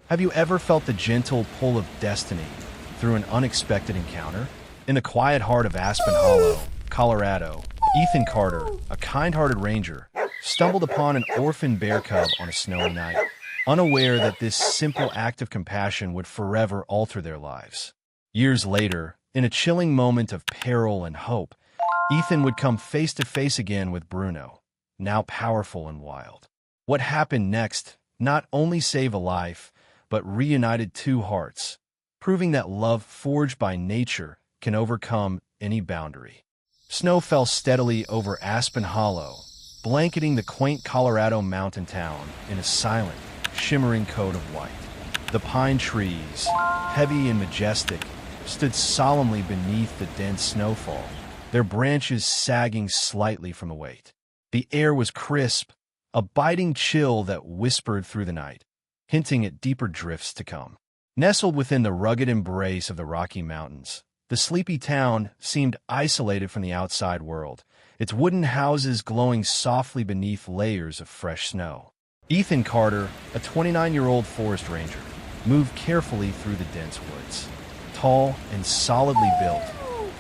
Have you ever felt the gentle pull of destiny through an unexpected encounter? In the quiet heart of Aspen Hollow, Colorado, Ethan Carter, a kind-hearted ranger, stumbled upon an orphaned bear cub on a snowy night, unaware that this simple act of compassion would forever alter their lives. Years later, in a chilling moment of peril and hope, Ethan would come face to face again with Bruno, now powerful and wild. What happened next not only saved a life, but reunited two hearts, proving that love forged by nature can overcome any boundary. Snow fell steadily over Aspen Hollow, blanketing the quaint Colorado mountain town in a silent, shimmering coat of white. The pine trees, heavy and majestic, stood solemnly beneath the dense snowfall, their branches sagging slightly from the weight. The air was crisp, a biting chill that whispered through the night, hinting at deeper drifts to come. Nestled within the rugged embrace of the Rocky Mountains, the sleepy town seemed isolated from the outside world, its wooden houses glowing softly beneath layers of fresh snow. Ethan Carter, a 29-year-old forest ranger, moved carefully through the dense woods. Tall and solidly built,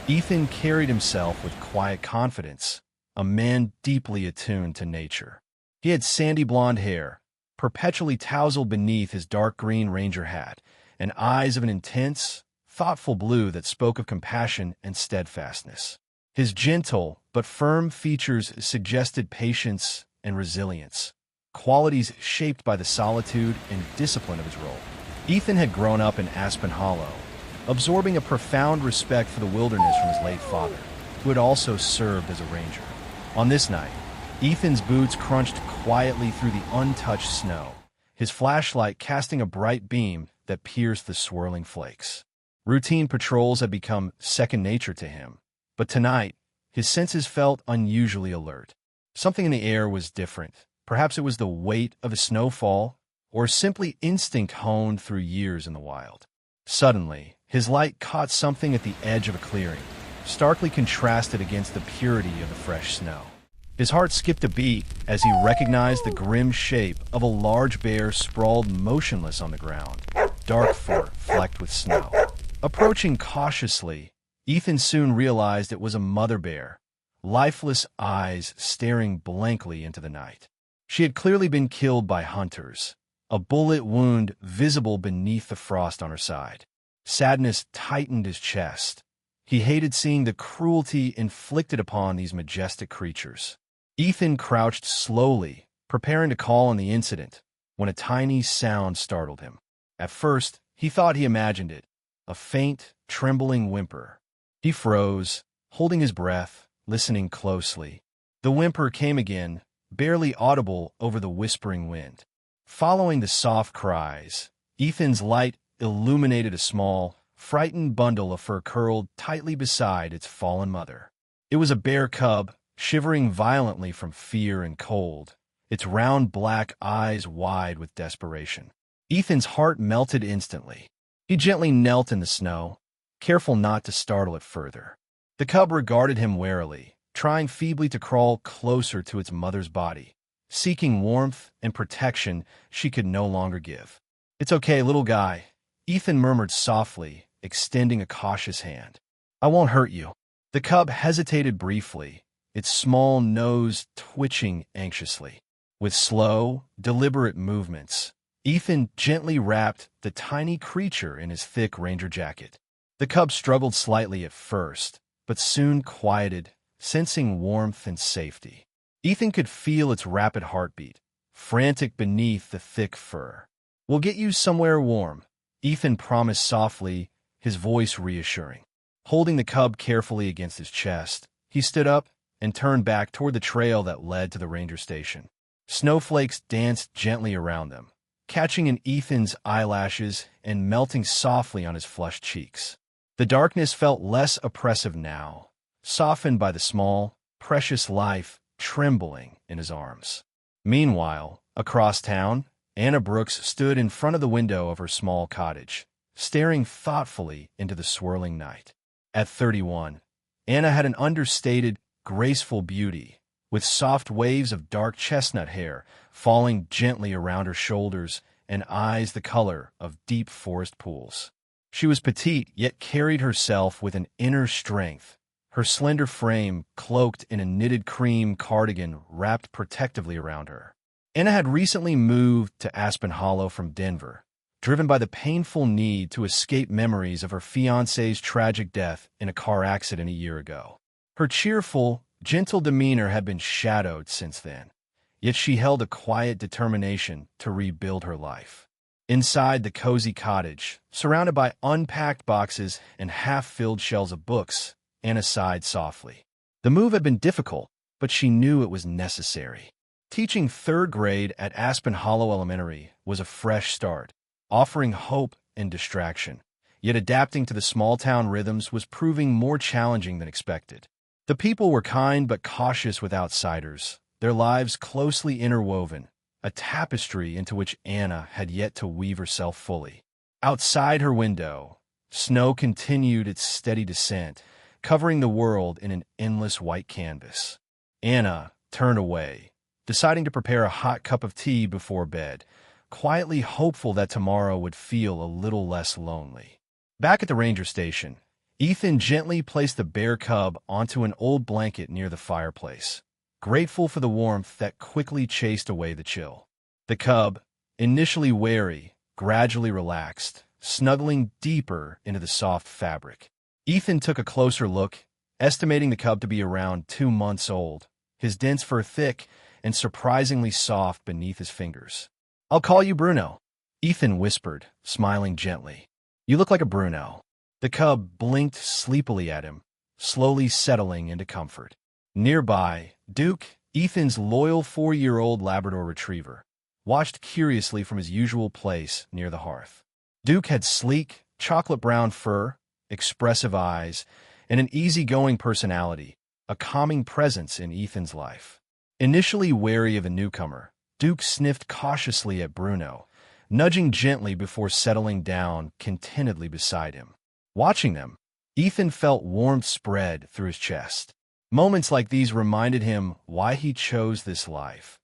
Ethan carried himself with quiet confidence, a man deeply attuned to nature. He had sandy blonde hair, perpetually tousled beneath his dark green ranger hat, and eyes of an intense, thoughtful blue that spoke of compassion and steadfastness. His gentle but firm features suggested patience and resilience, qualities shaped by the solitude and discipline of his role. Ethan had grown up in Aspen Hollow, absorbing a profound respect for the wilderness from his late father, who had also served as a ranger. On this night, Ethan's boots crunched quietly through the untouched snow, his flashlight casting a bright beam that pierced the swirling flakes. Routine patrols had become second nature to him, but tonight, his senses felt unusually alert. Something in the air was different. Perhaps it was the weight of a snowfall, or simply instinct honed through years in the wild. Suddenly, his light caught something at the edge of a clearing, starkly contrasted against the purity of the fresh snow. His heart skipped a beat as he recognized the grim shape of a large bear sprawled motionless on the ground, dark fur flecked with snow. Approaching cautiously, Ethan soon realized it was a mother bear, lifeless eyes staring blankly into the night. She had clearly been killed by hunters, a bullet wound visible beneath the frost on her side. Sadness tightened his chest. He hated seeing the cruelty inflicted upon these majestic creatures. Ethan crouched slowly, preparing to call on the incident, when a tiny sound startled him. At first, he thought he imagined it, a faint, trembling whimper. He froze, holding his breath, listening closely. The whimper came again, barely audible over the whispering wind. Following the soft cries, Ethan's light illuminated a small, frightened bundle of fur curled tightly beside its fallen mother. It was a bear cub, shivering violently from fear and cold, its round black eyes wide with desperation. Ethan's heart melted instantly. He gently knelt in the snow, careful not to startle it further. The cub regarded him warily, trying feebly to crawl closer to its mother's body, seeking warmth and protection she could no longer give. "It's okay, little guy," Ethan murmured softly, extending a cautious hand. "I won't hurt you." The cub hesitated briefly, its small nose twitching anxiously. With slow, deliberate movements, Ethan gently wrapped the tiny creature in his thick ranger jacket. The cub struggled slightly at first, but soon quieted, sensing warmth and safety. Ethan could feel its rapid heartbeat, frantic beneath the thick fur. "We'll get you somewhere warm," Ethan promised softly, his voice reassuring. Holding the cub carefully against his chest, he stood up and turned back toward the trail that led to the ranger station. Snowflakes danced gently around them, catching in Ethan's eyelashes and melting softly on his flushed cheeks. The darkness felt less oppressive now, softened by the small, precious life trembling in his arms. Meanwhile, across town, Anna Brooks stood in front of the window of her small cottage, staring thoughtfully into the swirling night. At 31, Anna had an understated, graceful beauty, with soft waves of dark chestnut hair falling gently around her shoulders and eyes the color of deep forest pools. She was petite, yet carried herself with an inner strength, her slender frame cloaked in a knitted cream cardigan wrapped protectively around her. Anna had recently moved to Aspen Hollow from Denver, driven by the painful need to escape memories of her fiancé's tragic death in a car accident a year ago. Her cheerful, gentle demeanor had been shadowed since then, yet she held a quiet determination to rebuild her life. Inside the cozy cottage, surrounded by unpacked boxes and half-filled shelves of books, Anna sighed softly. The move had been difficult, but she knew it was necessary. Teaching third grade at Aspen Hollow Elementary was a fresh start, offering hope and distraction. Yet adapting to the small-town rhythms was proving more challenging than expected. The people were kind but cautious with outsiders, their lives closely interwoven, a tapestry into which Anna had yet to weave herself fully. Outside her window, snow continued its steady descent, covering the world in an endless white canvas. Anna turned away, deciding to prepare a hot cup of tea before bed, quietly hopeful that tomorrow would feel a little less lonely. Back at the ranger station, Ethan gently placed the bear cub onto an old blanket near the fireplace, grateful for the warmth that quickly chased away the chill. The cub, initially wary, gradually relaxed, snuggling deeper into the soft fabric. Ethan took a closer look, estimating the cub to be around 2 months old, his dense fur thick and surprisingly soft beneath his fingers. "I'll call you Bruno," Ethan whispered, smiling gently. "You look like a Bruno." The cub blinked sleepily at him, slowly settling into comfort. Nearby, Duke, Ethan's loyal 4-year-old Labrador retriever, watched curiously from his usual place near the hearth. Duke had sleek, chocolate-brown fur, expressive eyes, and an easygoing personality, a calming presence in Ethan's life. Initially wary of a newcomer, Duke sniffed cautiously at Bruno, nudging gently before settling down contentedly beside him. Watching them, Ethan felt warmth spread through his chest. Moments like these reminded him why he chose this life,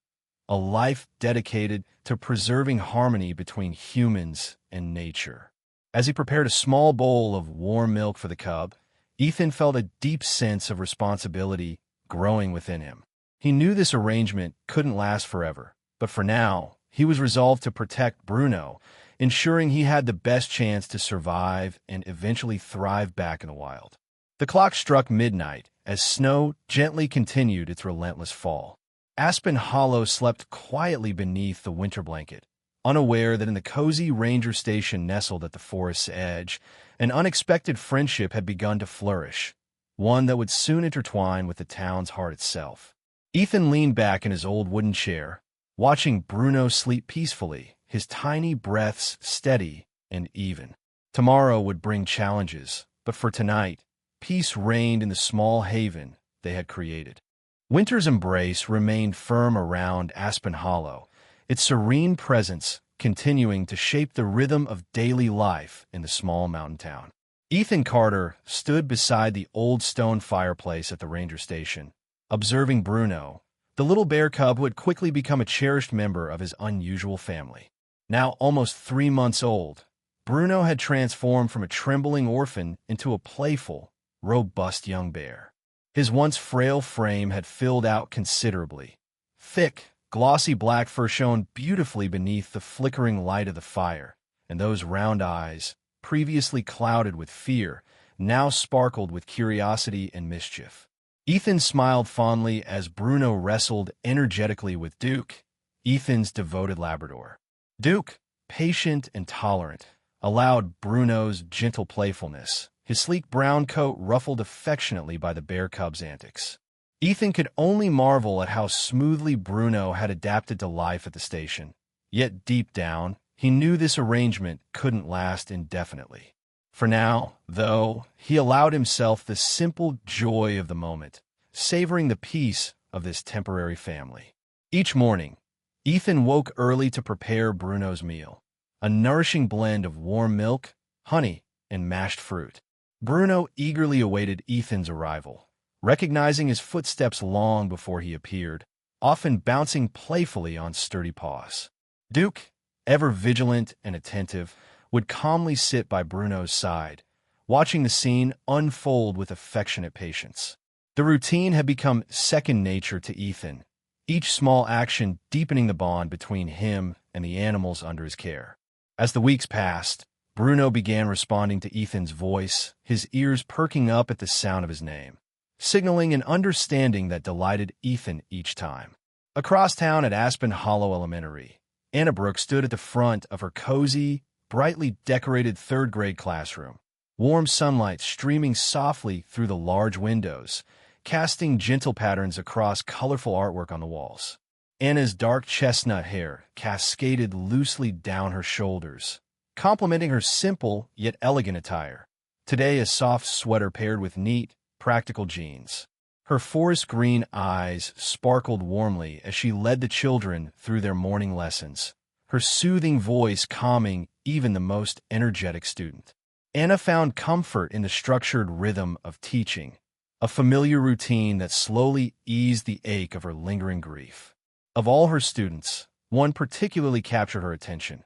a life dedicated to preserving harmony between humans and nature. As he prepared a small bowl of warm milk for the cub, Ethan felt a deep sense of responsibility growing within him. He knew this arrangement couldn't last forever, but for now, he was resolved to protect Bruno, ensuring he had the best chance to survive and eventually thrive back in the wild. The clock struck midnight as snow gently continued its relentless fall. Aspen Hollow slept quietly beneath the winter blanket, unaware that in the cozy ranger station nestled at the forest's edge, an unexpected friendship had begun to flourish, one that would soon intertwine with the town's heart itself. Ethan leaned back in his old wooden chair, watching Bruno sleep peacefully, his tiny breaths steady and even. Tomorrow would bring challenges, but for tonight, peace reigned in the small haven they had created. Winter's embrace remained firm around Aspen Hollow, its serene presence continuing to shape the rhythm of daily life in the small mountain town. Ethan Carter stood beside the old stone fireplace at the ranger station, observing Bruno, the little bear cub who had quickly become a cherished member of his unusual family. Now almost 3 months old, Bruno had transformed from a trembling orphan into a playful, robust young bear. His once frail frame had filled out considerably. Thick, glossy black fur shone beautifully beneath the flickering light of the fire, and those round eyes, previously clouded with fear, now sparkled with curiosity and mischief. Ethan smiled fondly as Bruno wrestled energetically with Duke, Ethan's devoted Labrador. Duke, patient and tolerant, allowed Bruno's gentle playfulness, his sleek brown coat ruffled affectionately by the bear cub's antics. Ethan could only marvel at how smoothly Bruno had adapted to life at the station. Yet deep down, he knew this arrangement couldn't last indefinitely. For now, though, he allowed himself the simple joy of the moment, savoring the peace of this temporary family. Each morning, Ethan woke early to prepare Bruno's meal, a nourishing blend of warm milk, honey, and mashed fruit. Bruno eagerly awaited Ethan's arrival, recognizing his footsteps long before he appeared, often bouncing playfully on sturdy paws. Duke, ever vigilant and attentive, would calmly sit by Bruno's side, watching the scene unfold with affectionate patience. The routine had become second nature to Ethan, each small action deepening the bond between him and the animals under his care. As the weeks passed, Bruno began responding to Ethan's voice, his ears perking up at the sound of his name, signaling an understanding that delighted Ethan each time. Across town at Aspen Hollow Elementary, Anna Brooke stood at the front of her cozy, brightly decorated third-grade classroom, warm sunlight streaming softly through the large windows, casting gentle patterns across colorful artwork on the walls. Anna's dark chestnut hair cascaded loosely down her shoulders, complementing her simple yet elegant attire. Today, a soft sweater paired with neat, practical jeans. Her forest green eyes sparkled warmly as she led the children through their morning lessons, her soothing voice calming even the most energetic student. Anna found comfort in the structured rhythm of teaching, a familiar routine that slowly eased the ache of her lingering grief. Of all her students, one particularly captured her attention: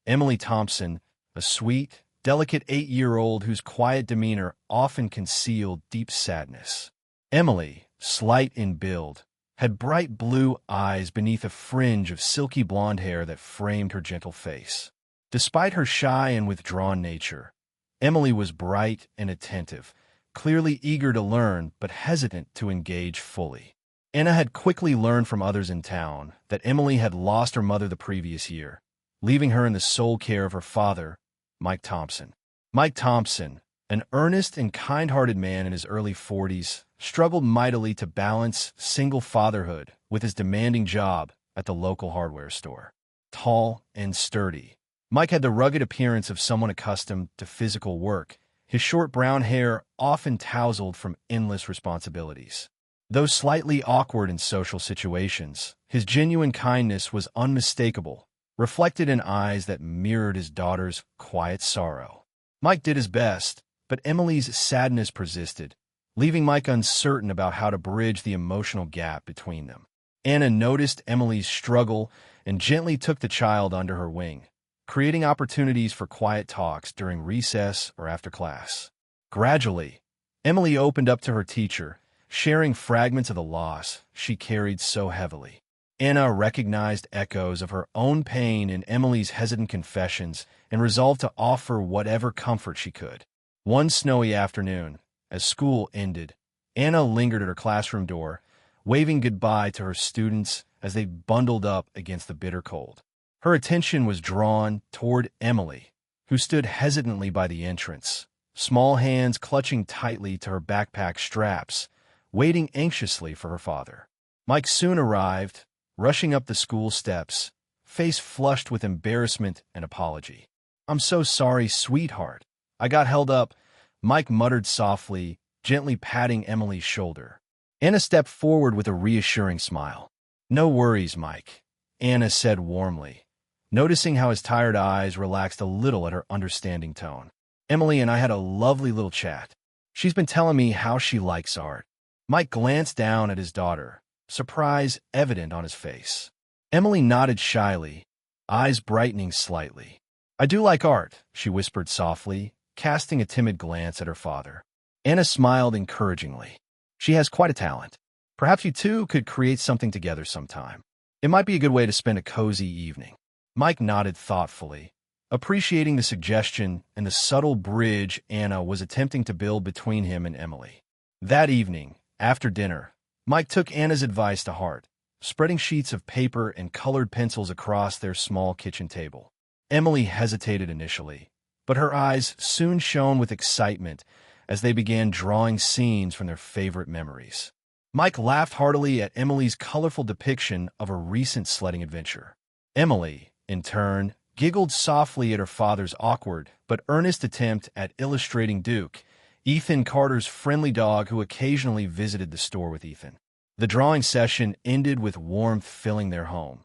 Emily Thompson, a sweet, delicate 8-year-old whose quiet demeanor often concealed deep sadness. Emily, slight in build, had bright blue eyes beneath a fringe of silky blonde hair that framed her gentle face. Despite her shy and withdrawn nature, Emily was bright and attentive, clearly eager to learn but hesitant to engage fully. Anna had quickly learned from others in town that Emily had lost her mother the previous year, leaving her in the sole care of her father, Mike Thompson. Mike Thompson, an earnest and kind-hearted man in his early 40s, struggled mightily to balance single fatherhood with his demanding job at the local hardware store. Tall and sturdy, Mike had the rugged appearance of someone accustomed to physical work, his short brown hair often tousled from endless responsibilities. Though slightly awkward in social situations, his genuine kindness was unmistakable, reflected in eyes that mirrored his daughter's quiet sorrow. Mike did his best, but Emily's sadness persisted, leaving Mike uncertain about how to bridge the emotional gap between them. Anna noticed Emily's struggle and gently took the child under her wing, creating opportunities for quiet talks during recess or after class. Gradually, Emily opened up to her teacher, sharing fragments of the loss she carried so heavily. Anna recognized echoes of her own pain in Emily's hesitant confessions and resolved to offer whatever comfort she could. One snowy afternoon, as school ended, Anna lingered at her classroom door, waving goodbye to her students as they bundled up against the bitter cold. Her attention was drawn toward Emily, who stood hesitantly by the entrance, small hands clutching tightly to her backpack straps, waiting anxiously for her father. Mike soon arrived, rushing up the school steps, face flushed with embarrassment and apology. "I'm so sorry, sweetheart. I got held up," Mike muttered softly, gently patting Emily's shoulder. Anna stepped forward with a reassuring smile. "No worries, Mike," Anna said warmly, noticing how his tired eyes relaxed a little at her understanding tone. "Emily and I had a lovely little chat. She's been telling me how she likes art." Mike glanced down at his daughter, surprise evident on his face. Emily nodded shyly, eyes brightening slightly. "I do like art," she whispered softly, casting a timid glance at her father. Anna smiled encouragingly. "She has quite a talent. Perhaps you two could create something together sometime. It might be a good way to spend a cozy evening." Mike nodded thoughtfully, appreciating the suggestion and the subtle bridge Anna was attempting to build between him and Emily. That evening, after dinner, Mike took Anna's advice to heart, spreading sheets of paper and colored pencils across their small kitchen table. Emily hesitated initially, but her eyes soon shone with excitement as they began drawing scenes from their favorite memories. Mike laughed heartily at Emily's colorful depiction of a recent sledding adventure. Emily, in turn, giggled softly at her father's awkward but earnest attempt at illustrating Duke, Ethan Carter's friendly dog who occasionally visited the store with Ethan. The drawing session ended with warmth filling their home.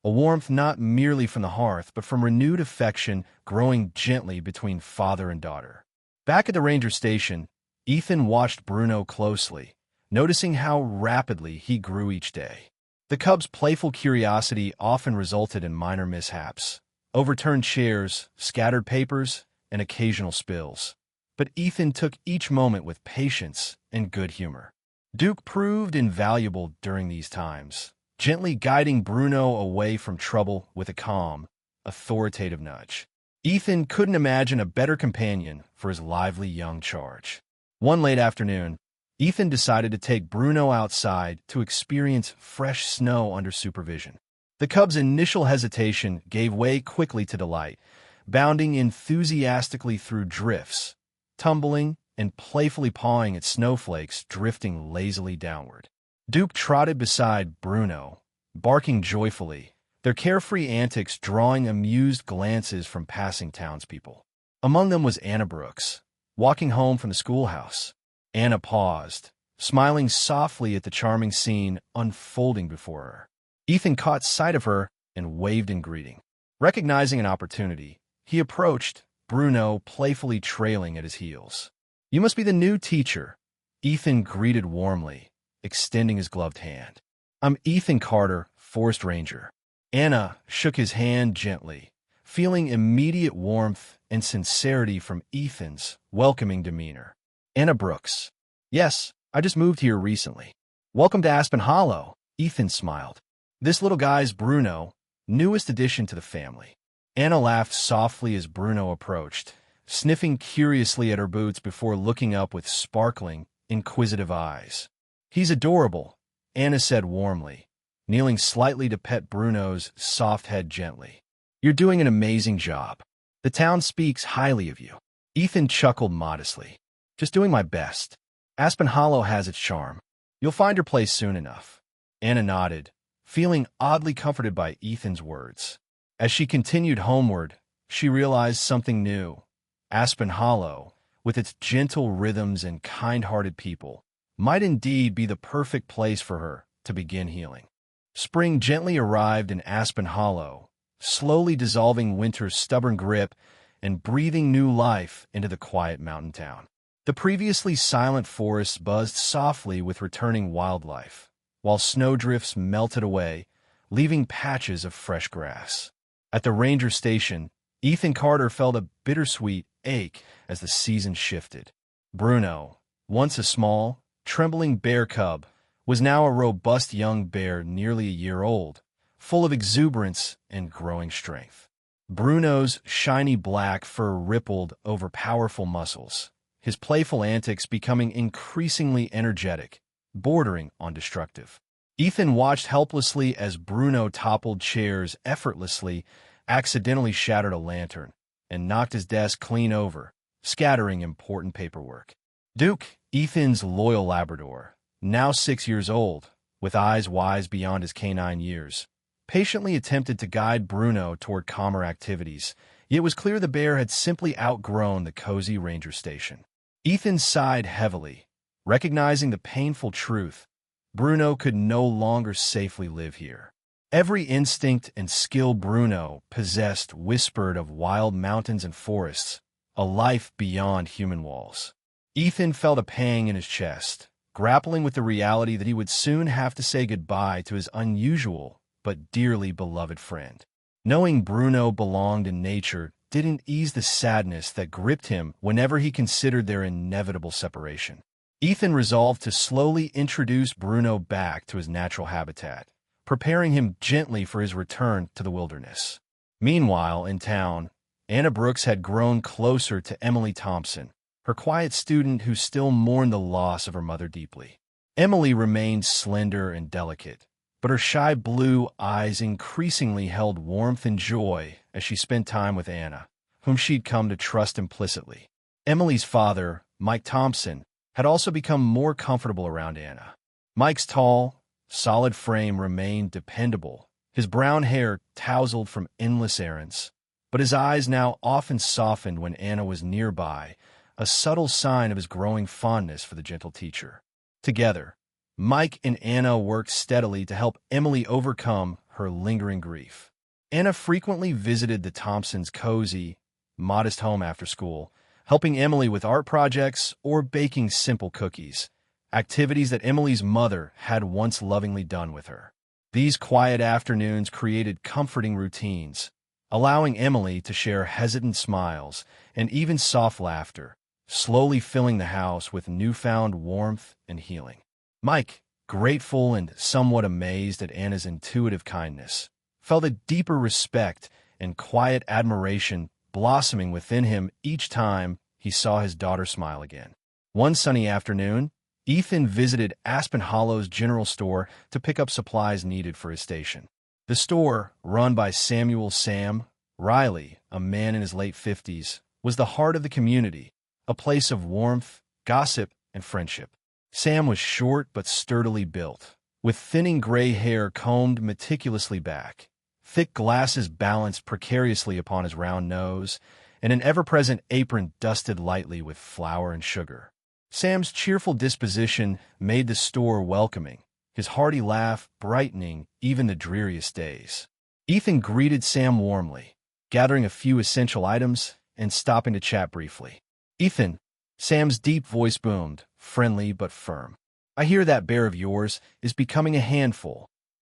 A warmth not merely from the hearth, but from renewed affection growing gently between father and daughter. Back at the ranger station, Ethan watched Bruno closely, noticing how rapidly he grew each day. The cub's playful curiosity often resulted in minor mishaps, overturned chairs, scattered papers, and occasional spills. But Ethan took each moment with patience and good humor. Duke proved invaluable during these times, gently guiding Bruno away from trouble with a calm, authoritative nudge. Ethan couldn't imagine a better companion for his lively young charge. One late afternoon, Ethan decided to take Bruno outside to experience fresh snow under supervision. The cub's initial hesitation gave way quickly to delight, bounding enthusiastically through drifts, tumbling and playfully pawing at snowflakes drifting lazily downward. Duke trotted beside Bruno, barking joyfully, their carefree antics drawing amused glances from passing townspeople. Among them was Anna Brooks, walking home from the schoolhouse. Anna paused, smiling softly at the charming scene unfolding before her. Ethan caught sight of her and waved in greeting. Recognizing an opportunity, he approached, Bruno playfully trailing at his heels. "You must be the new teacher," Ethan greeted warmly, extending his gloved hand. "I'm Ethan Carter, Forest Ranger." Anna shook his hand gently, feeling immediate warmth and sincerity from Ethan's welcoming demeanor. "Anna Brooks. Yes, I just moved here recently." "Welcome to Aspen Hollow," Ethan smiled. "This little guy's Bruno, newest addition to the family." Anna laughed softly as Bruno approached, sniffing curiously at her boots before looking up with sparkling, inquisitive eyes. "He's adorable," Anna said warmly, kneeling slightly to pet Bruno's soft head gently. "You're doing an amazing job. The town speaks highly of you." Ethan chuckled modestly. "Just doing my best. Aspen Hollow has its charm. You'll find your place soon enough." Anna nodded, feeling oddly comforted by Ethan's words. As she continued homeward, she realized something new. Aspen Hollow, with its gentle rhythms and kind-hearted people, might indeed be the perfect place for her to begin healing. Spring gently arrived in Aspen Hollow, slowly dissolving winter's stubborn grip and breathing new life into the quiet mountain town. The previously silent forests buzzed softly with returning wildlife, while snowdrifts melted away, leaving patches of fresh grass. At the ranger station, Ethan Carter felt a bittersweet ache as the season shifted. Bruno, once a small, trembling bear cub, was now a robust young bear nearly a year old, full of exuberance and growing strength. Bruno's shiny black fur rippled over powerful muscles, his playful antics becoming increasingly energetic, bordering on destructive. Ethan watched helplessly as Bruno toppled chairs effortlessly, accidentally shattered a lantern, and knocked his desk clean over, scattering important paperwork. Duke, Ethan's loyal Labrador, now 6 years old, with eyes wise beyond his canine years, patiently attempted to guide Bruno toward calmer activities, yet it was clear the bear had simply outgrown the cozy ranger station. Ethan sighed heavily, recognizing the painful truth: Bruno could no longer safely live here. Every instinct and skill Bruno possessed whispered of wild mountains and forests, a life beyond human walls. Ethan felt a pang in his chest, grappling with the reality that he would soon have to say goodbye to his unusual but dearly beloved friend. Knowing Bruno belonged in nature didn't ease the sadness that gripped him whenever he considered their inevitable separation. Ethan resolved to slowly introduce Bruno back to his natural habitat, preparing him gently for his return to the wilderness. Meanwhile, in town, Anna Brooks had grown closer to Emily Thompson, her quiet student who still mourned the loss of her mother deeply. Emily remained slender and delicate, but her shy blue eyes increasingly held warmth and joy as she spent time with Anna, whom she'd come to trust implicitly. Emily's father, Mike Thompson, had also become more comfortable around Anna. Mike's tall, solid frame remained dependable, his brown hair tousled from endless errands, but his eyes now often softened when Anna was nearby, a subtle sign of his growing fondness for the gentle teacher. Together, Mike and Anna worked steadily to help Emily overcome her lingering grief. Anna frequently visited the Thompsons' cozy, modest home after school, helping Emily with art projects or baking simple cookies, activities that Emily's mother had once lovingly done with her. These quiet afternoons created comforting routines, allowing Emily to share hesitant smiles and even soft laughter, slowly filling the house with newfound warmth and healing. Mike, grateful and somewhat amazed at Anna's intuitive kindness, felt a deeper respect and quiet admiration blossoming within him each time he saw his daughter smile again. One sunny afternoon, Ethan visited Aspen Hollow's general store to pick up supplies needed for his station. The store, run by Sam Riley, a man in his late 50s, was the heart of the community, a place of warmth, gossip, and friendship. Sam was short but sturdily built, with thinning gray hair combed meticulously back, thick glasses balanced precariously upon his round nose, and an ever-present apron dusted lightly with flour and sugar. Sam's cheerful disposition made the store welcoming, his hearty laugh brightening even the dreariest days. Ethan greeted Sam warmly, gathering a few essential items and stopping to chat briefly. "Ethan," Sam's deep voice boomed, friendly but firm. "I hear that bear of yours is becoming a handful."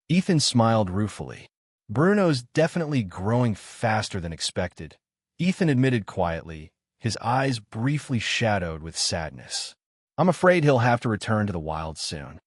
Ethan smiled ruefully. "Bruno's definitely growing faster than expected," Ethan admitted quietly, his eyes briefly shadowed with sadness. "I'm afraid he'll have to return to the wild soon."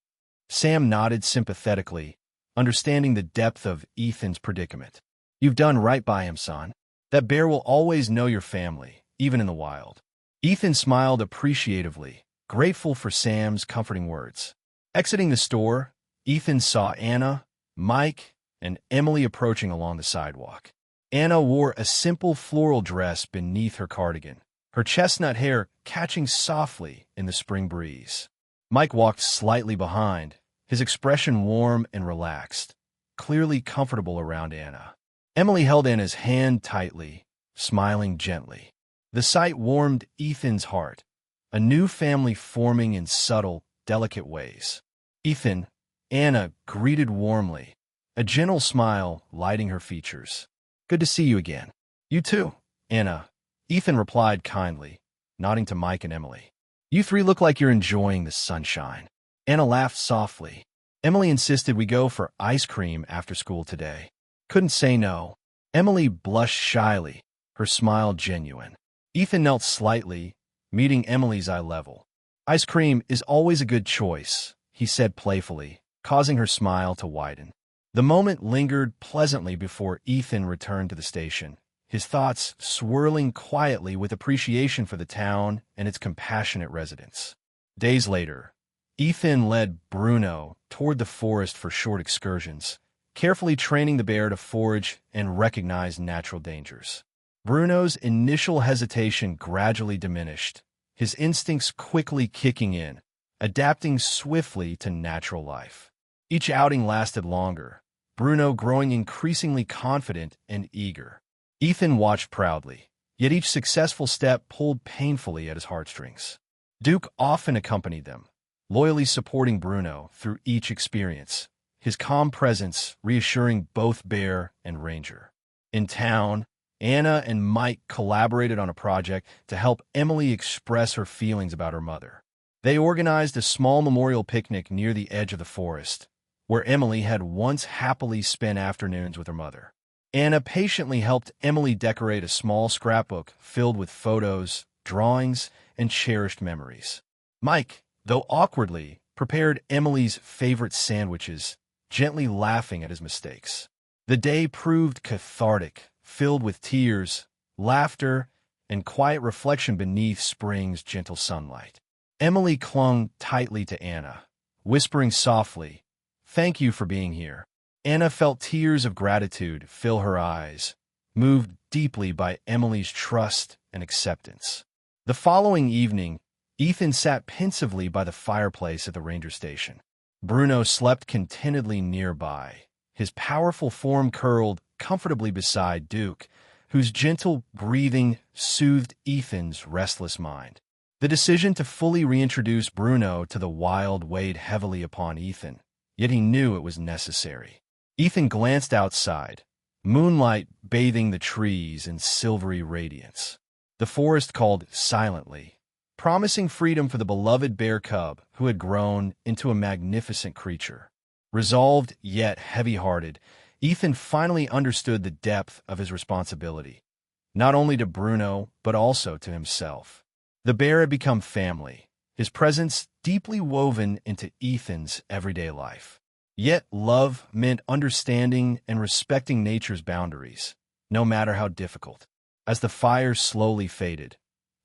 Sam nodded sympathetically, understanding the depth of Ethan's predicament. "You've done right by him, son. That bear will always know your family, even in the wild." Ethan smiled appreciatively, grateful for Sam's comforting words. Exiting the store, Ethan saw Anna, Mike, and Emily approaching along the sidewalk. Anna wore a simple floral dress beneath her cardigan, her chestnut hair catching softly in the spring breeze. Mike walked slightly behind, his expression warm and relaxed, clearly comfortable around Anna. Emily held Anna's hand tightly, smiling gently. The sight warmed Ethan's heart, a new family forming in subtle, delicate ways. "Ethan," Anna greeted warmly, a gentle smile lighting her features. "Good to see you again." "You too, Anna," Ethan replied kindly, nodding to Mike and Emily. "You three look like you're enjoying the sunshine." Anna laughed softly. "Emily insisted we go for ice cream after school today. Couldn't say no." Emily blushed shyly, her smile genuine. Ethan knelt slightly, meeting Emily's eye level. "Ice cream is always a good choice," he said playfully, causing her smile to widen. The moment lingered pleasantly before Ethan returned to the station, his thoughts swirling quietly with appreciation for the town and its compassionate residents. Days later, Ethan led Bruno toward the forest for short excursions, carefully training the bear to forage and recognize natural dangers. Bruno's initial hesitation gradually diminished, his instincts quickly kicking in, adapting swiftly to natural life. Each outing lasted longer, Bruno growing increasingly confident and eager. Ethan watched proudly, yet each successful step pulled painfully at his heartstrings. Duke often accompanied them, loyally supporting Bruno through each experience, his calm presence reassuring both bear and ranger. In town, Anna and Mike collaborated on a project to help Emily express her feelings about her mother. They organized a small memorial picnic near the edge of the forest, where Emily had once happily spent afternoons with her mother. Anna patiently helped Emily decorate a small scrapbook filled with photos, drawings, and cherished memories. Mike, though awkwardly, prepared Emily's favorite sandwiches, gently laughing at his mistakes. The day proved cathartic, filled with tears, laughter, and quiet reflection beneath spring's gentle sunlight. Emily clung tightly to Anna, whispering softly, "Thank you for being here." Anna felt tears of gratitude fill her eyes, moved deeply by Emily's trust and acceptance. The following evening, Ethan sat pensively by the fireplace at the ranger station. Bruno slept contentedly nearby, his powerful form curled comfortably beside Duke, whose gentle breathing soothed Ethan's restless mind. The decision to fully reintroduce Bruno to the wild weighed heavily upon Ethan, yet he knew it was necessary. Ethan glanced outside, moonlight bathing the trees in silvery radiance. The forest called silently, promising freedom for the beloved bear cub who had grown into a magnificent creature. Resolved yet heavy-hearted, Ethan finally understood the depth of his responsibility, not only to Bruno, but also to himself. The bear had become family, his presence deeply woven into Ethan's everyday life. Yet love meant understanding and respecting nature's boundaries, no matter how difficult. As the fire slowly faded,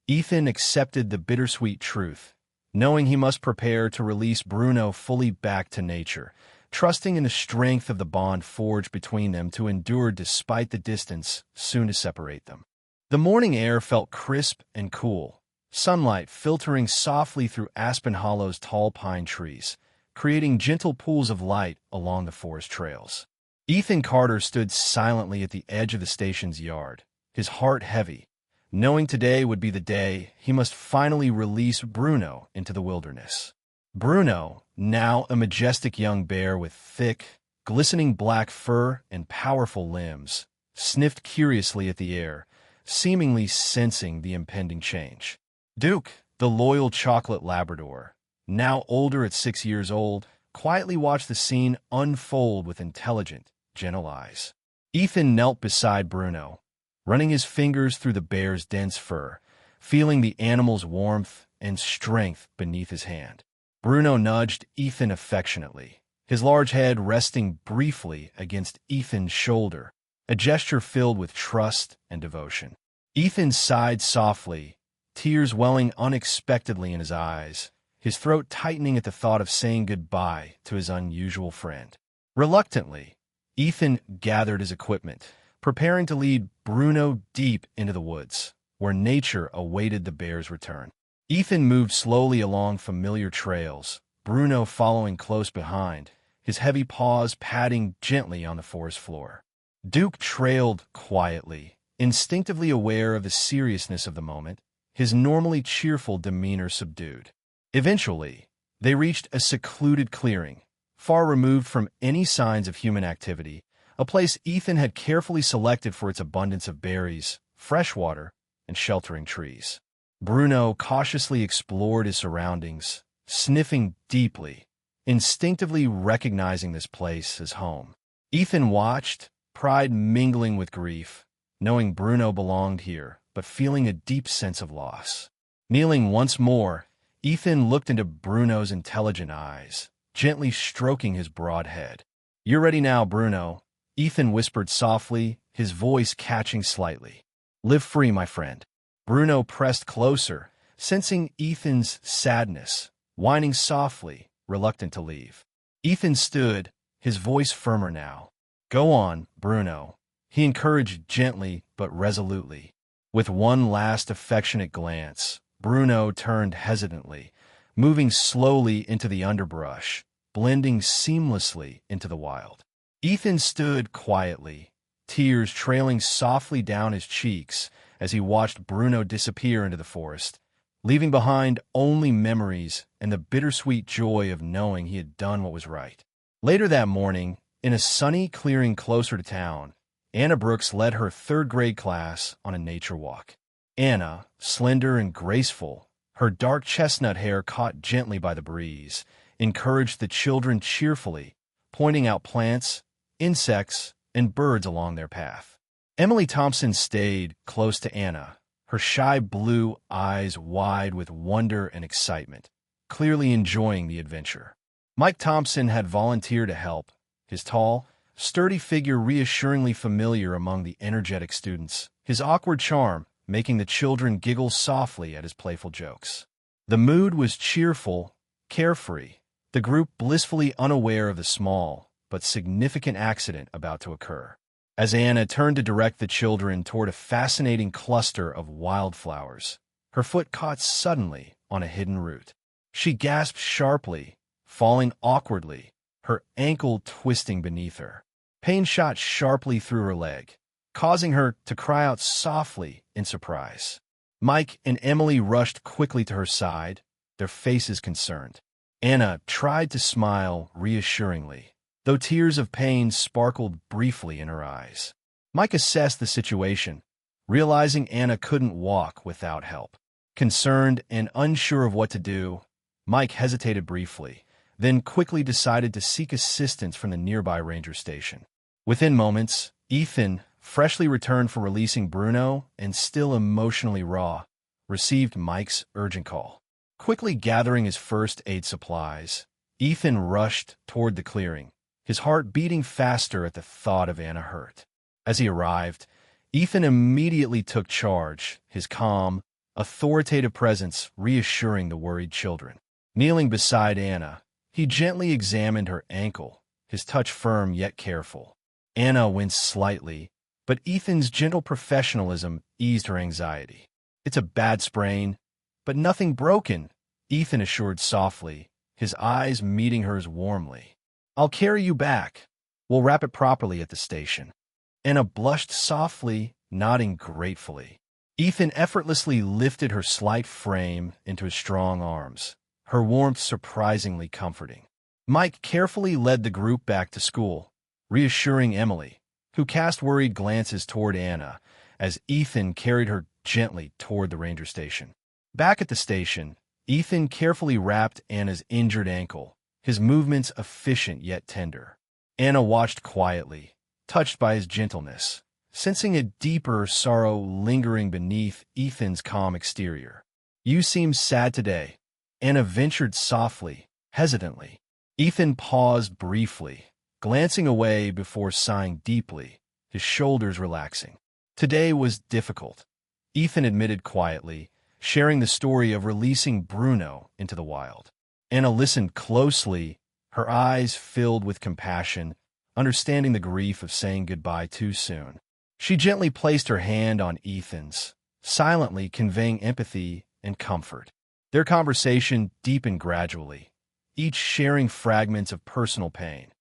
Ethan accepted the bittersweet truth, knowing he must prepare to release Bruno fully back to nature, trusting in the strength of the bond forged between them to endure despite the distance soon to separate them. The morning air felt crisp and cool, sunlight filtering softly through Aspen Hollow's tall pine trees, creating gentle pools of light along the forest trails. Ethan Carter stood silently at the edge of the station's yard, his heart heavy, knowing today would be the day he must finally release Bruno into the wilderness. Bruno, now a majestic young bear with thick, glistening black fur and powerful limbs, sniffed curiously at the air, seemingly sensing the impending change. Duke, the loyal chocolate Labrador, now older at 6 years old, quietly watched the scene unfold with intelligent, gentle eyes. Ethan knelt beside Bruno, running his fingers through the bear's dense fur, feeling the animal's warmth and strength beneath his hand. Bruno nudged Ethan affectionately, his large head resting briefly against Ethan's shoulder, a gesture filled with trust and devotion. Ethan sighed softly, tears welling unexpectedly in his eyes, his throat tightening at the thought of saying goodbye to his unusual friend. Reluctantly, Ethan gathered his equipment, preparing to lead Bruno deep into the woods, where nature awaited the bear's return. Ethan moved slowly along familiar trails, Bruno following close behind, his heavy paws padding gently on the forest floor. Duke trailed quietly, instinctively aware of the seriousness of the moment, his normally cheerful demeanor subdued. Eventually, they reached a secluded clearing, far removed from any signs of human activity, a place Ethan had carefully selected for its abundance of berries, fresh water, and sheltering trees. Bruno cautiously explored his surroundings, sniffing deeply, instinctively recognizing this place as home. Ethan watched, pride mingling with grief, knowing Bruno belonged here, but feeling a deep sense of loss. Kneeling once more, Ethan looked into Bruno's intelligent eyes, gently stroking his broad head. "You're ready now, Bruno," Ethan whispered softly, his voice catching slightly. "Live free, my friend." Bruno pressed closer, sensing Ethan's sadness, whining softly, reluctant to leave. Ethan stood, his voice firmer now. "Go on, Bruno," he encouraged gently but resolutely. With one last affectionate glance, Bruno turned hesitantly, moving slowly into the underbrush, blending seamlessly into the wild. Ethan stood quietly, tears trailing softly down his cheeks as he watched Bruno disappear into the forest, leaving behind only memories and the bittersweet joy of knowing he had done what was right. Later that morning, in a sunny clearing closer to town, Anna Brooks led her third-grade class on a nature walk. Anna, slender and graceful, her dark chestnut hair caught gently by the breeze, encouraged the children cheerfully, pointing out plants, insects, and birds along their path. Emily Thompson stayed close to Anna, her shy blue eyes wide with wonder and excitement, clearly enjoying the adventure. Mike Thompson had volunteered to help, his tall, sturdy figure reassuringly familiar among the energetic students, his awkward charm making the children giggle softly at his playful jokes. The mood was cheerful, carefree, the group blissfully unaware of the small but significant accident about to occur. As Anna turned to direct the children toward a fascinating cluster of wildflowers, her foot caught suddenly on a hidden root. She gasped sharply, falling awkwardly, her ankle twisting beneath her. Pain shot sharply through her leg, causing her to cry out softly in surprise. Mike and Emily rushed quickly to her side, their faces concerned. Anna tried to smile reassuringly, though tears of pain sparkled briefly in her eyes. Mike assessed the situation, realizing Anna couldn't walk without help. Concerned and unsure of what to do, Mike hesitated briefly, then quickly decided to seek assistance from the nearby ranger station. Within moments, Ethan, freshly returned from releasing Bruno and still emotionally raw, received Mike's urgent call. Quickly gathering his first aid supplies, Ethan rushed toward the clearing, his heart beating faster at the thought of Anna hurt. As he arrived, Ethan immediately took charge, his calm, authoritative presence reassuring the worried children. Kneeling beside Anna, he gently examined her ankle, his touch firm yet careful. Anna winced slightly, but Ethan's gentle professionalism eased her anxiety. "It's a bad sprain, but nothing broken," Ethan assured softly, his eyes meeting hers warmly. "I'll carry you back. We'll wrap it properly at the station." Anna blushed softly, nodding gratefully. Ethan effortlessly lifted her slight frame into his strong arms, her warmth surprisingly comforting. Mike carefully led the group back to school, reassuring Emily, who cast worried glances toward Anna as Ethan carried her gently toward the ranger station. Back at the station, Ethan carefully wrapped Anna's injured ankle, his movements efficient yet tender. Anna watched quietly, touched by his gentleness, sensing a deeper sorrow lingering beneath Ethan's calm exterior. "You seem sad today," Anna ventured softly, hesitantly. Ethan paused briefly, glancing away before sighing deeply, his shoulders relaxing. "Today was difficult," Ethan admitted quietly, sharing the story of releasing Bruno into the wild. Anna listened closely, her eyes filled with compassion, understanding the grief of saying goodbye too soon. She gently placed her hand on Ethan's, silently conveying empathy and comfort. Their conversation deepened gradually, each sharing fragments of personal pain.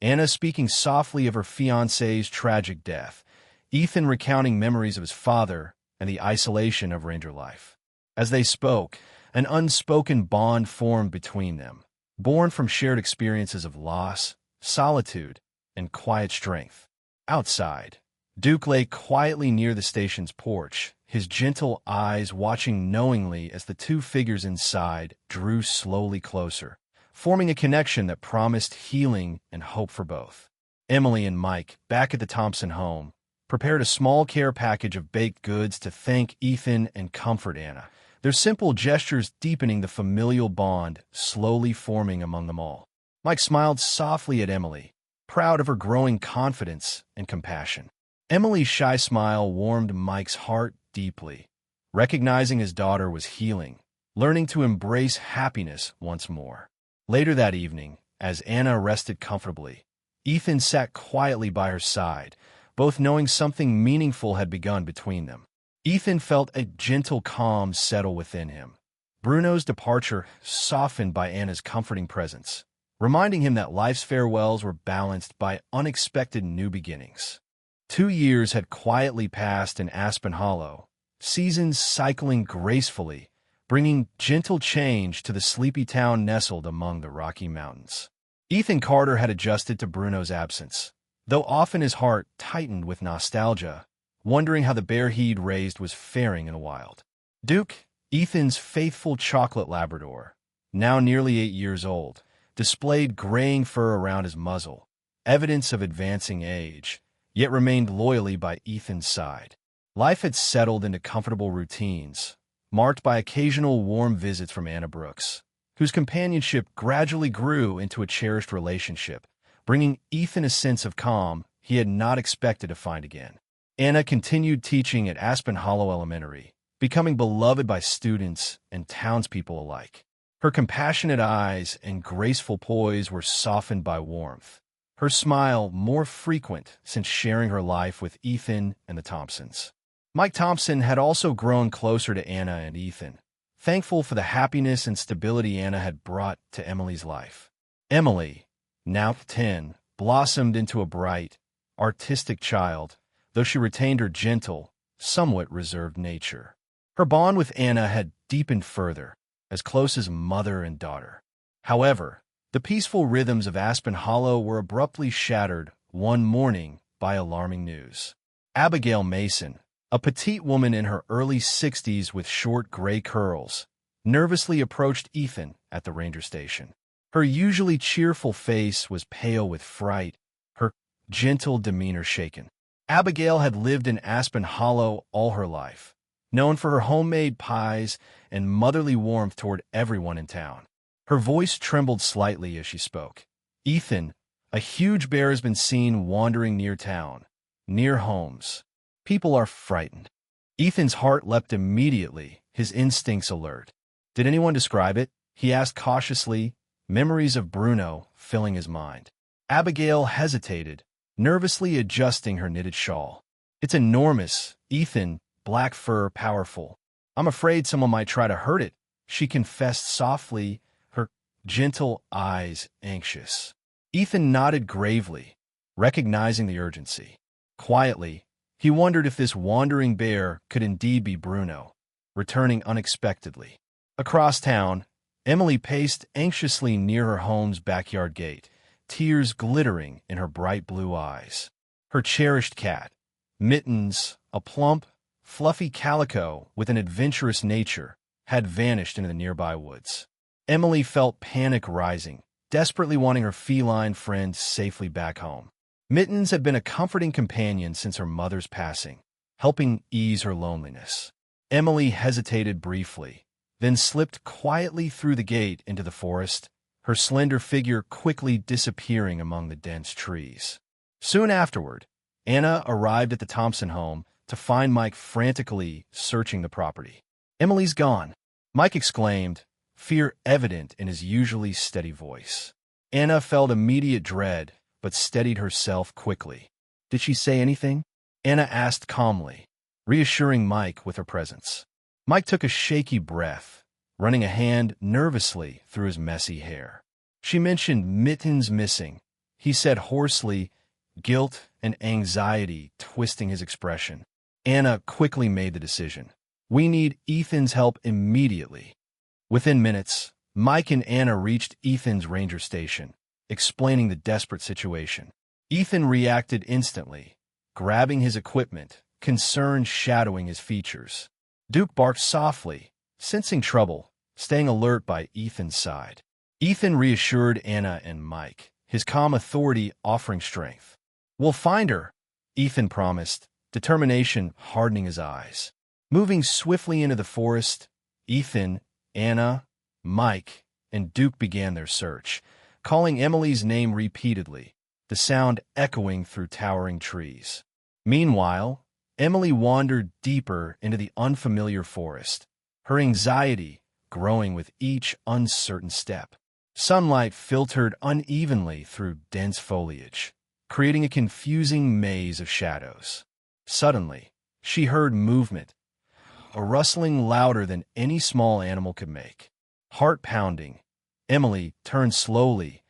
Anna speaking softly of her fiancé's tragic death, Ethan recounting memories of his father and the isolation of ranger life. As they spoke, an unspoken bond formed between them, born from shared experiences of loss, solitude, and quiet strength. Outside, Duke lay quietly near the station's porch, his gentle eyes watching knowingly as the two figures inside drew slowly closer, forming a connection that promised healing and hope for both. Emily and Mike, back at the Thompson home, prepared a small care package of baked goods to thank Ethan and comfort Anna, their simple gestures deepening the familial bond slowly forming among them all. Mike smiled softly at Emily, proud of her growing confidence and compassion. Emily's shy smile warmed Mike's heart deeply, recognizing his daughter was healing, learning to embrace happiness once more. Later that evening, as Anna rested comfortably, Ethan sat quietly by her side, both knowing something meaningful had begun between them. Ethan felt a gentle calm settle within him. Bruno's departure softened by Anna's comforting presence, reminding him that life's farewells were balanced by unexpected new beginnings. 2 years had quietly passed in Aspen Hollow, seasons cycling gracefully, bringing gentle change to the sleepy town nestled among the Rocky Mountains. Ethan Carter had adjusted to Bruno's absence, though often his heart tightened with nostalgia, wondering how the bear he'd raised was faring in the wild. Duke, Ethan's faithful chocolate Labrador, now nearly 8 years old, displayed graying fur around his muzzle, evidence of advancing age, yet remained loyally by Ethan's side. Life had settled into comfortable routines, marked by occasional warm visits from Anna Brooks, whose companionship gradually grew into a cherished relationship, bringing Ethan a sense of calm he had not expected to find again. Anna continued teaching at Aspen Hollow Elementary, becoming beloved by students and townspeople alike. Her compassionate eyes and graceful poise were softened by warmth, her smile more frequent since sharing her life with Ethan and the Thompsons. Mike Thompson had also grown closer to Anna and Ethan, thankful for the happiness and stability Anna had brought to Emily's life. Emily, now 10, blossomed into a bright, artistic child, though she retained her gentle, somewhat reserved nature. Her bond with Anna had deepened further, as close as mother and daughter. However, the peaceful rhythms of Aspen Hollow were abruptly shattered one morning by alarming news. Abigail Mason, a petite woman in her early 60s with short gray curls, nervously approached Ethan at the ranger station. Her usually cheerful face was pale with fright, her gentle demeanor shaken. Abigail had lived in Aspen Hollow all her life, known for her homemade pies and motherly warmth toward everyone in town. Her voice trembled slightly as she spoke. Ethan, a huge bear has been seen wandering near town, near homes. People are frightened. Ethan's heart leapt immediately, his instincts alert. Did anyone describe it? He asked cautiously, memories of Bruno filling his mind. Abigail hesitated, nervously adjusting her knitted shawl. It's enormous, Ethan, black fur, powerful. I'm afraid someone might try to hurt it, she confessed softly, her gentle eyes anxious. Ethan nodded gravely, recognizing the urgency. Quietly, he wondered if this wandering bear could indeed be Bruno, returning unexpectedly. Across town, Emily paced anxiously near her home's backyard gate, tears glittering in her bright blue eyes. Her cherished cat, Mittens, a plump, fluffy calico with an adventurous nature, had vanished into the nearby woods. Emily felt panic rising, desperately wanting her feline friend safely back home. Mittens had been a comforting companion since her mother's passing, helping ease her loneliness. Emily hesitated briefly, then slipped quietly through the gate into the forest, her slender figure quickly disappearing among the dense trees. Soon afterward, Anna arrived at the Thompson home to find Mike frantically searching the property. "Emily's gone," Mike exclaimed, fear evident in his usually steady voice. Anna felt immediate dread, but steadied herself quickly. "Did she say anything?" Anna asked calmly, reassuring Mike with her presence. Mike took a shaky breath, running a hand nervously through his messy hair. "She mentioned Mittens missing," he said hoarsely, guilt and anxiety twisting his expression. Anna quickly made the decision. "We need Ethan's help immediately." Within minutes, Mike and Anna reached Ethan's ranger station, explaining the desperate situation. Ethan reacted instantly, grabbing his equipment, concern shadowing his features. Duke barked softly, sensing trouble, staying alert by Ethan's side. Ethan reassured Anna and Mike, his calm authority offering strength. "We'll find her," Ethan promised, determination hardening his eyes. Moving swiftly into the forest, Ethan, Anna, Mike, and Duke began their search, calling Emily's name repeatedly, the sound echoing through towering trees. Meanwhile, Emily wandered deeper into the unfamiliar forest, her anxiety growing with each uncertain step. Sunlight filtered unevenly through dense foliage, creating a confusing maze of shadows. Suddenly, she heard movement, a rustling louder than any small animal could make. Heart pounding, Emily turned slowly,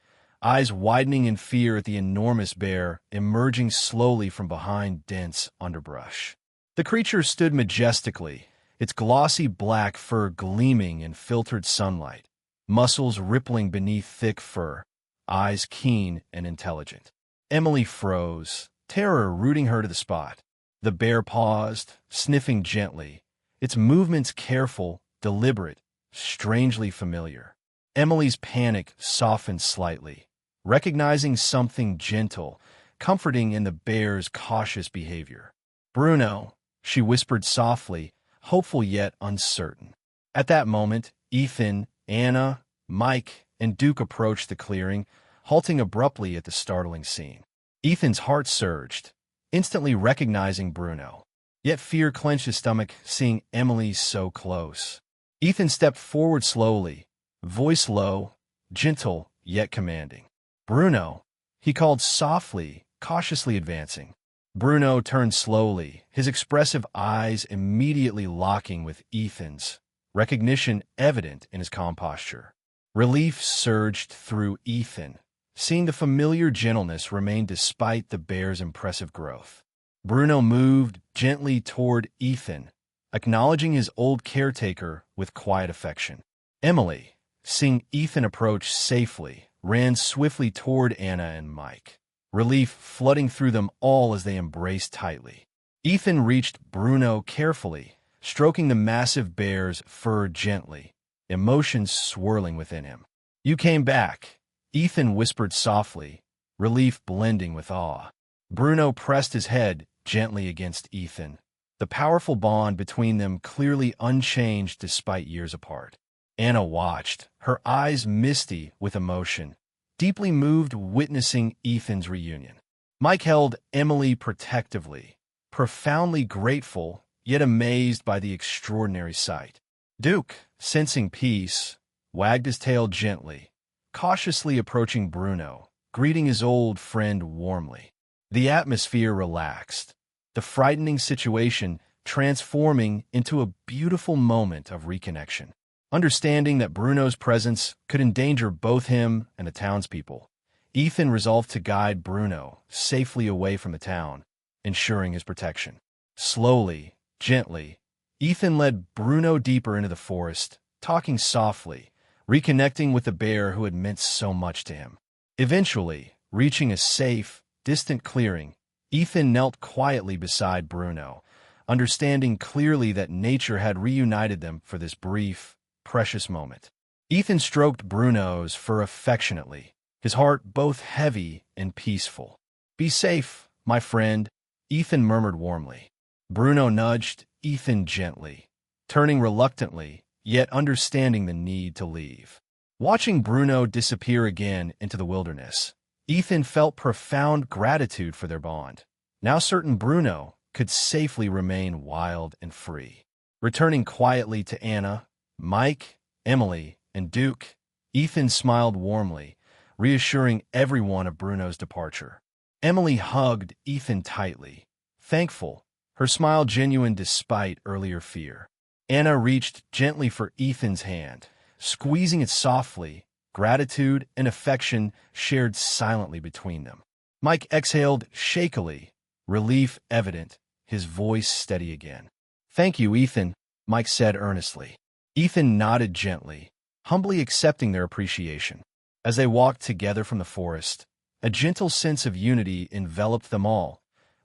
eyes widening in fear at the enormous bear emerging slowly from behind dense underbrush. The creature stood majestically, its glossy black fur gleaming in filtered sunlight, muscles rippling beneath thick fur, eyes keen and intelligent. Emily froze, terror rooting her to the spot. The bear paused, sniffing gently, its movements careful, deliberate, strangely familiar. Emily's panic softened slightly, recognizing something gentle, comforting in the bear's cautious behavior. "Bruno," she whispered softly, hopeful yet uncertain. At that moment, Ethan, Anna, Mike, and Duke approached the clearing, halting abruptly at the startling scene. Ethan's heart surged, instantly recognizing Bruno. Yet fear clenched his stomach, seeing Emily so close. Ethan stepped forward slowly, voice low, gentle yet commanding. "Bruno," he called softly, cautiously advancing. Bruno turned slowly, his expressive eyes immediately locking with Ethan's, recognition evident in his calm posture. Relief surged through Ethan, seeing the familiar gentleness remain despite the bear's impressive growth. Bruno moved gently toward Ethan, acknowledging his old caretaker with quiet affection. Emily, seeing Ethan approach safely, ran swiftly toward Anna and Mike, relief flooding through them all as they embraced tightly. Ethan reached Bruno carefully, stroking the massive bear's fur gently, emotions swirling within him. "You came back," Ethan whispered softly, relief blending with awe. Bruno pressed his head gently against Ethan, the powerful bond between them clearly unchanged despite years apart. Anna watched, her eyes misty with emotion, deeply moved witnessing Ethan's reunion. Mike held Emily protectively, profoundly grateful, yet amazed by the extraordinary sight. Duke, sensing peace, wagged his tail gently, cautiously approaching Bruno, greeting his old friend warmly. The atmosphere relaxed, the frightening situation transforming into a beautiful moment of reconnection. Understanding that Bruno's presence could endanger both him and the townspeople, Ethan resolved to guide Bruno safely away from the town, ensuring his protection. Slowly, gently, Ethan led Bruno deeper into the forest, talking softly, reconnecting with the bear who had meant so much to him. Eventually, reaching a safe, distant clearing, Ethan knelt quietly beside Bruno, understanding clearly that nature had reunited them for this brief, precious moment. Ethan stroked Bruno's fur affectionately, his heart both heavy and peaceful. "Be safe, my friend," Ethan murmured warmly. Bruno nudged Ethan gently, turning reluctantly, yet understanding the need to leave. Watching Bruno disappear again into the wilderness, Ethan felt profound gratitude for their bond, now certain Bruno could safely remain wild and free. Returning quietly to Anna, Mike, Emily, and Duke, Ethan smiled warmly, reassuring everyone of Bruno's departure. Emily hugged Ethan tightly, thankful, her smile genuine despite earlier fear. Anna reached gently for Ethan's hand, squeezing it softly, gratitude and affection shared silently between them. Mike exhaled shakily, relief evident, his voice steady again. "Thank you, Ethan," Mike said earnestly. Ethan nodded gently, humbly accepting their appreciation. As they walked together from the forest, a gentle sense of unity enveloped them all,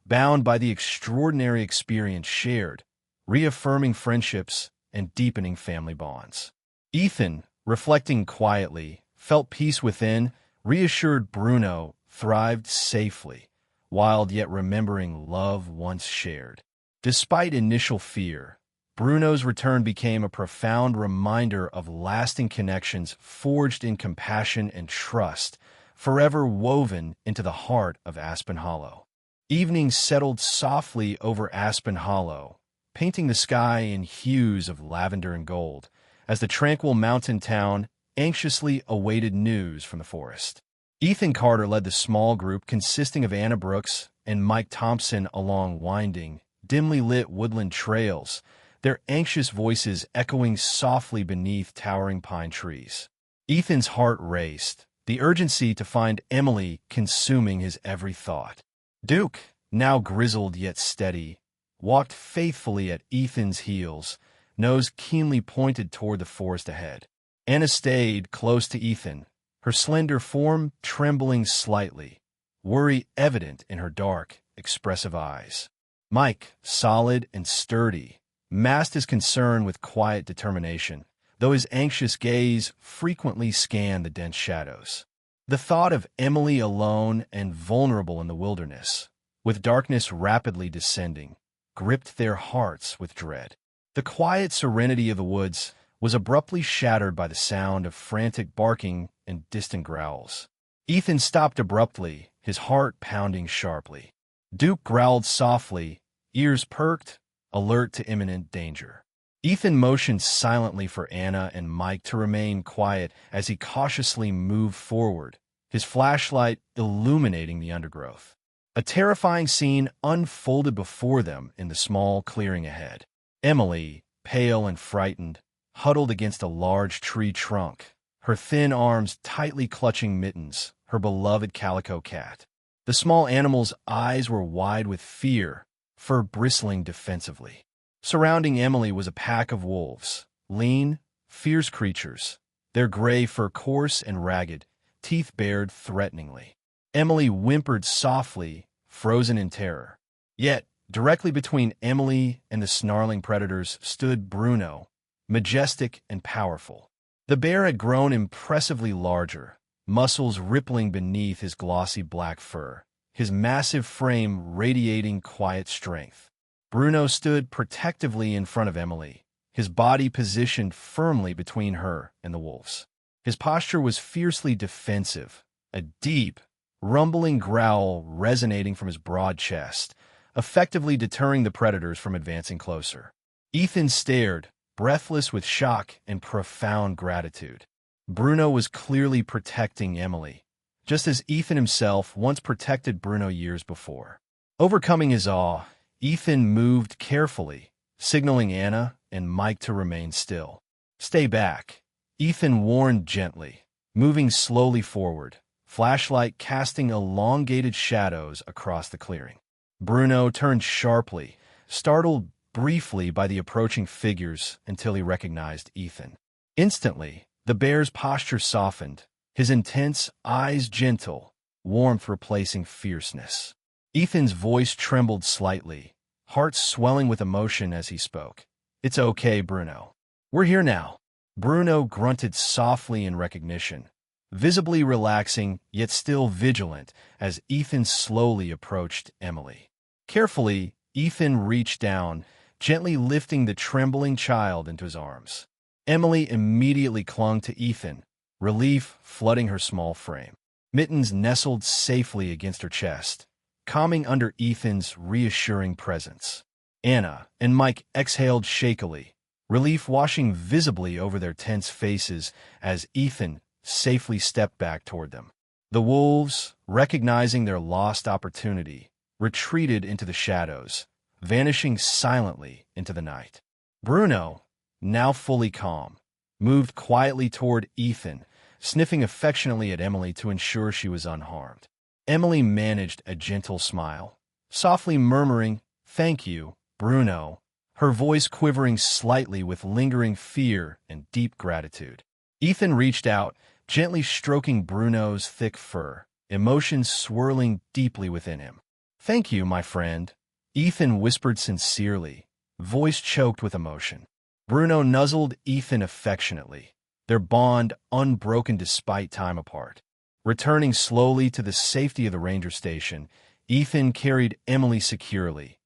bound by the extraordinary experience shared, reaffirming friendships and deepening family bonds. Ethan, reflecting quietly, felt peace within, reassured Bruno thrived safely, while yet remembering love once shared. Despite initial fear, Bruno's return became a profound reminder of lasting connections forged in compassion and trust, forever woven into the heart of Aspen Hollow. Evening settled softly over Aspen Hollow, painting the sky in hues of lavender and gold, as the tranquil mountain town anxiously awaited news from the forest. Ethan Carter led the small group consisting of Anna Brooks and Mike Thompson along winding, dimly lit woodland trails, their anxious voices echoing softly beneath towering pine trees. Ethan's heart raced, the urgency to find Emily consuming his every thought. Duke, now grizzled yet steady, walked faithfully at Ethan's heels, nose keenly pointed toward the forest ahead. Anna stayed close to Ethan, her slender form trembling slightly, worry evident in her dark, expressive eyes. Mike, solid and sturdy, masked his concern with quiet determination, though his anxious gaze frequently scanned the dense shadows. The thought of Emily alone and vulnerable in the wilderness, with darkness rapidly descending, gripped their hearts with dread. The quiet serenity of the woods was abruptly shattered by the sound of frantic barking and distant growls. Ethan stopped abruptly, his heart pounding sharply. Duke growled softly, ears perked, alert to imminent danger. Ethan motioned silently for Anna and Mike to remain quiet as he cautiously moved forward, his flashlight illuminating the undergrowth. A terrifying scene unfolded before them in the small clearing ahead. Emily, pale and frightened, huddled against a large tree trunk, her thin arms tightly clutching Mittens, her beloved calico cat. The small animal's eyes were wide with fear, fur bristling defensively. Surrounding Emily was a pack of wolves, lean, fierce creatures, their gray fur coarse and ragged, teeth bared threateningly. Emily whimpered softly, frozen in terror. Yet, directly between Emily and the snarling predators stood Bruno, majestic and powerful. The bear had grown impressively larger, muscles rippling beneath his glossy black fur, his massive frame radiating quiet strength. Bruno stood protectively in front of Emily, his body positioned firmly between her and the wolves. His posture was fiercely defensive, a deep, rumbling growl resonating from his broad chest, effectively deterring the predators from advancing closer. Ethan stared, breathless with shock and profound gratitude. Bruno was clearly protecting Emily, just as Ethan himself once protected Bruno years before. Overcoming his awe, Ethan moved carefully, signaling Anna and Mike to remain still. "Stay back," Ethan warned gently, moving slowly forward, flashlight casting elongated shadows across the clearing. Bruno turned sharply, startled briefly by the approaching figures until he recognized Ethan. Instantly, the bear's posture softened, his intense eyes gentle, warmth replacing fierceness. Ethan's voice trembled slightly, heart swelling with emotion as he spoke. "It's okay, Bruno. We're here now." Bruno grunted softly in recognition, visibly relaxing yet still vigilant as Ethan slowly approached Emily. Carefully, Ethan reached down, gently lifting the trembling child into his arms. Emily immediately clung to Ethan, relief flooding her small frame. Mittens nestled safely against her chest, calming under Ethan's reassuring presence. Anna and Mike exhaled shakily, relief washing visibly over their tense faces as Ethan safely stepped back toward them. The wolves, recognizing their lost opportunity, retreated into the shadows, vanishing silently into the night. Bruno, now fully calm, moved quietly toward Ethan, sniffing affectionately at Emily to ensure she was unharmed. Emily managed a gentle smile, softly murmuring, "Thank you, Bruno," her voice quivering slightly with lingering fear and deep gratitude. Ethan reached out, gently stroking Bruno's thick fur, emotions swirling deeply within him. "Thank you, my friend," Ethan whispered sincerely, voice choked with emotion. Bruno nuzzled Ethan affectionately, their bond unbroken despite time apart. Returning slowly to the safety of the ranger station, Ethan carried Emily securely,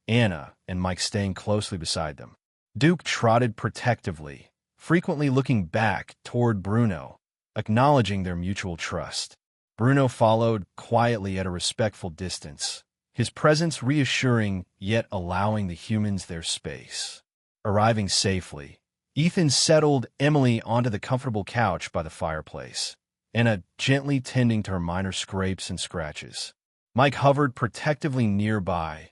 Anna and Mike staying closely beside them. Duke trotted protectively, frequently looking back toward Bruno, acknowledging their mutual trust. Bruno followed quietly at a respectful distance, his presence reassuring yet allowing the humans their space. Arriving safely, Ethan settled Emily onto the comfortable couch by the fireplace, Anna gently tending to her minor scrapes and scratches. Mike hovered protectively nearby,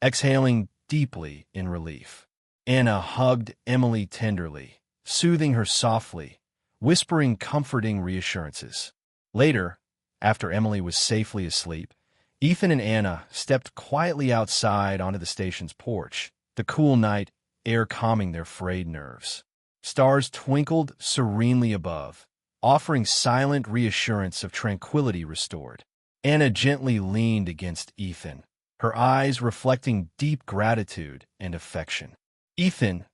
exhaling deeply in relief. Anna hugged Emily tenderly, soothing her softly, whispering comforting reassurances. Later, after Emily was safely asleep, Ethan and Anna stepped quietly outside onto the station's porch, the cool night air calming their frayed nerves. Stars twinkled serenely above, offering silent reassurance of tranquility restored. Anna gently leaned against Ethan, her eyes reflecting deep gratitude and affection. "Ethan,"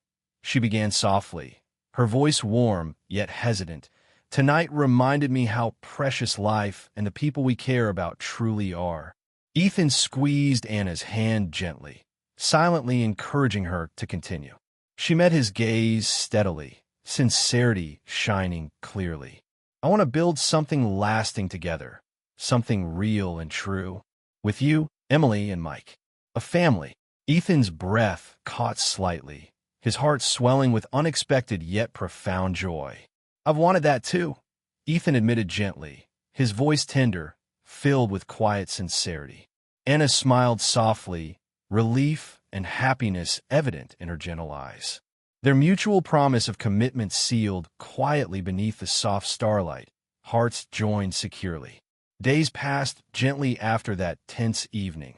she began softly, her voice warm yet hesitant, "tonight reminded me how precious life and the people we care about truly are." Ethan squeezed Anna's hand gently, silently encouraging her to continue. She met his gaze steadily, sincerity shining clearly. "I want to build something lasting together, something real and true. With you, Emily, and Mike. A family." Ethan's breath caught slightly, his heart swelling with unexpected yet profound joy. "I've wanted that too," Ethan admitted gently, his voice tender, filled with quiet sincerity. Anna smiled softly, relief and happiness evident in her gentle eyes. Their mutual promise of commitment sealed quietly beneath the soft starlight, hearts joined securely. Days passed gently after that tense evening,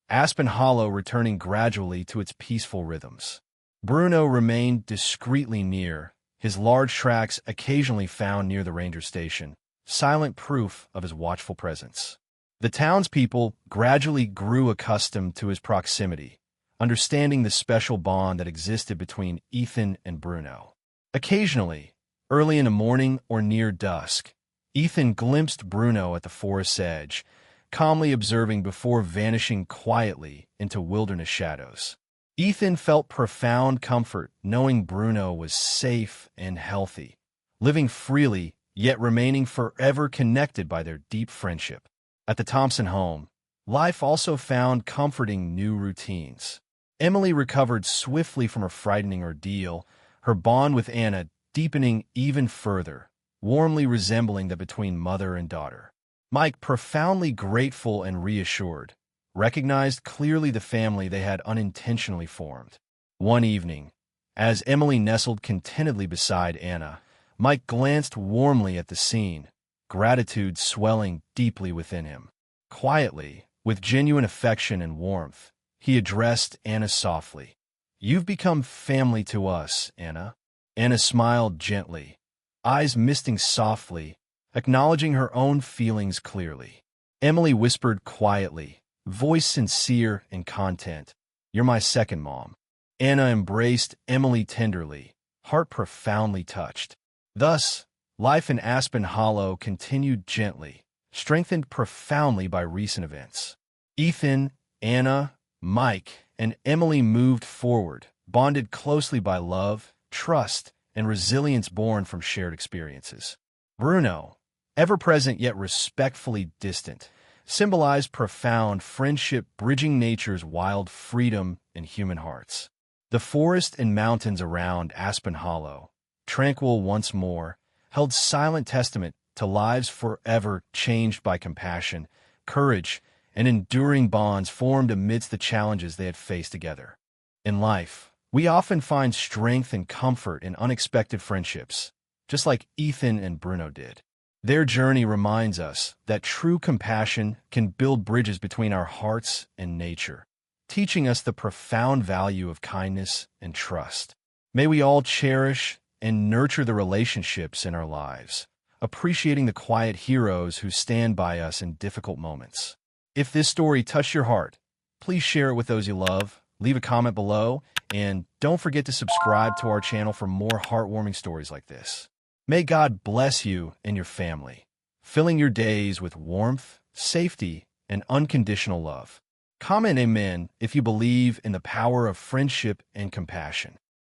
Aspen Hollow returning gradually to its peaceful rhythms. Bruno remained discreetly near, his large tracks occasionally found near the ranger station, silent proof of his watchful presence. The townspeople gradually grew accustomed to his proximity, understanding the special bond that existed between Ethan and Bruno. Occasionally, early in the morning or near dusk, Ethan glimpsed Bruno at the forest's edge, calmly observing before vanishing quietly into wilderness shadows. Ethan felt profound comfort knowing Bruno was safe and healthy, living freely yet remaining forever connected by their deep friendship. At the Thompson home, life also found comforting new routines. Emily recovered swiftly from her frightening ordeal, her bond with Anna deepening even further, warmly resembling that between mother and daughter. Mike, profoundly grateful and reassured, recognized clearly the family they had unintentionally formed. One evening, as Emily nestled contentedly beside Anna, Mike glanced warmly at the scene, gratitude swelling deeply within him. Quietly, with genuine affection and warmth, he addressed Anna softly. "You've become family to us, Anna." Anna smiled gently, eyes misting softly, acknowledging her own feelings clearly. Emily whispered quietly, voice sincere and content, "You're my second mom." Anna embraced Emily tenderly, heart profoundly touched. Thus, life in Aspen Hollow continued gently, strengthened profoundly by recent events. Ethan, Anna, Mike, and Emily moved forward, bonded closely by love, trust, and resilience born from shared experiences. Bruno, ever-present yet respectfully distant, symbolized profound friendship bridging nature's wild freedom and human hearts. The forest and mountains around Aspen Hollow, tranquil once more, held silent testament to lives forever changed by compassion, courage, and enduring bonds formed amidst the challenges they had faced together. In life, we often find strength and comfort in unexpected friendships, just like Ethan and Bruno did. Their journey reminds us that true compassion can build bridges between our hearts and nature, teaching us the profound value of kindness and trust. May we all cherish and nurture the relationships in our lives, appreciating the quiet heroes who stand by us in difficult moments. If this story touched your heart, please share it with those you love, leave a comment below, and don't forget to subscribe to our channel for more heartwarming stories like this. May God bless you and your family, filling your days with warmth, safety, and unconditional love. Comment amen if you believe in the power of friendship and compassion.